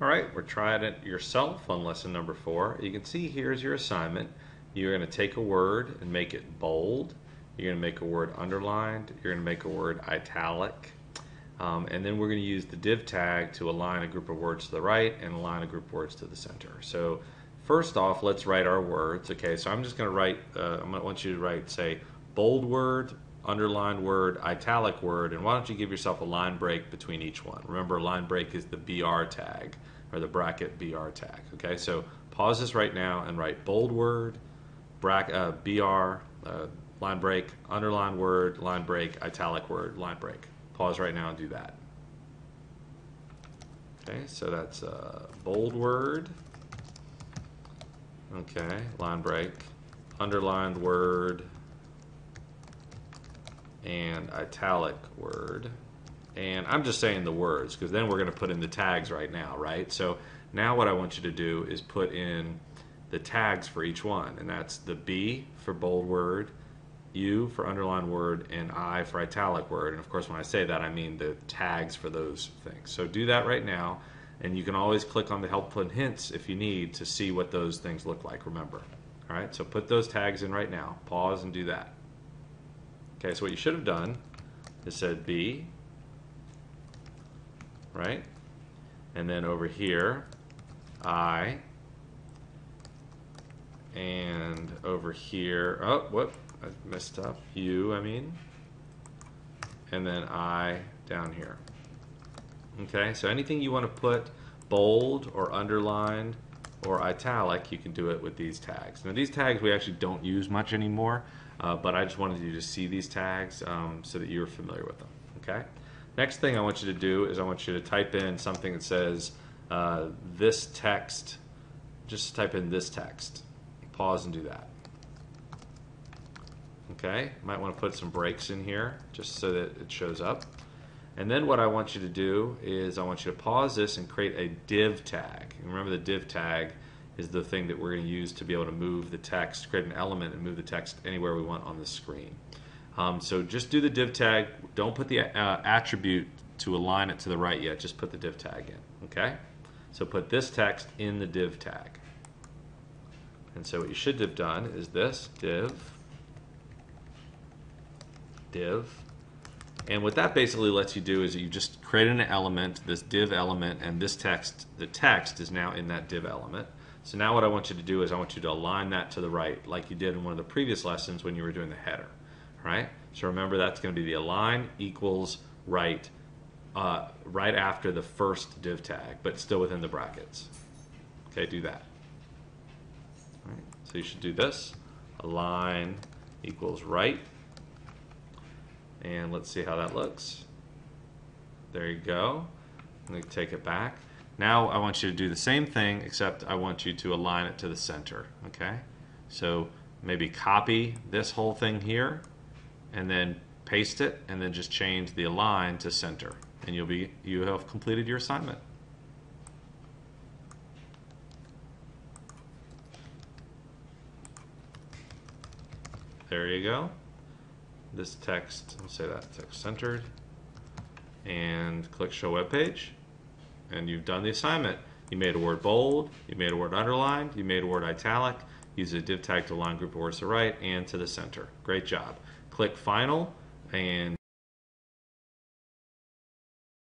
All right, we're trying it yourself on lesson number 4. You can see here's your assignment. You're going to take a word and make it bold. You're going to make a word underlined. You're going to make a word italic. And then we're going to use the div tag to align a group of words to the right and align a group of words to the center. So first off, let's write our words. Okay, so I'm just going to write, I want you to write, say, bold word, underlined word, italic word, and why don't you give yourself a line break between each one. Remember, a line break is the BR tag, or the bracket BR tag. Okay, so pause this right now and write bold word, BR, line break, underlined word, line break, italic word, line break. Pause right now and do that. Okay, so that's bold word, okay, line break, underlined word, and italic word. And I'm just saying the words because then we're going to put in the tags right now, right? So now what I want you to do is put in the tags for each one, and that's the B for bold word, U for underlined word, and I for italic word. And of course when I say that I mean the tags for those things. So do that right now, and you can always click on the helpful hints if you need to see what those things look like, remember. Alright, so put those tags in right now. Pause and do that. Okay, so what you should have done is said B, right? And then over here, I, and over here, oh, whoop, I messed up, U, I mean, and then I down here. Okay, so anything you want to put bold or underlined or italic, you can do it with these tags. Now these tags we actually don't use much anymore, but I just wanted you to see these tags so that you're familiar with them. Okay. Next thing I want you to do is I want you to type in something that says this text. Just type in this text. Pause and do that. Okay. Might want to put some breaks in here just so that it shows up. And then what I want you to do is I want you to pause this and create a div tag. And remember, the div tag is the thing that we're going to use to be able to move the text, create an element and move the text anywhere we want on the screen. So just do the div tag. Don't put the attribute to align it to the right yet. Just put the div tag in. Okay? So put this text in the div tag. And so what you should have done is this, div. And what that basically lets you do is you just create an element, this div element, and this text, the text is now in that div element. So now what I want you to do is I want you to align that to the right like you did in one of the previous lessons when you were doing the header. Right? So remember, that's going to be the align equals right, right after the first div tag, but still within the brackets. Okay, do that. All right, so you should do this, align equals right, and let's see how that looks. There you go. I'm going to take it back. Now I want you to do the same thing, except I want you to align it to the center. Okay, so maybe copy this whole thing here, and then paste it, and then just change the align to center, and you have completed your assignment. There you go. This text, let's say that text centered, and click show web page, and you've done the assignment. You made a word bold, you made a word underlined, you made a word italic, use a div tag to align group of words to the right and to the center. Great job. Click final, and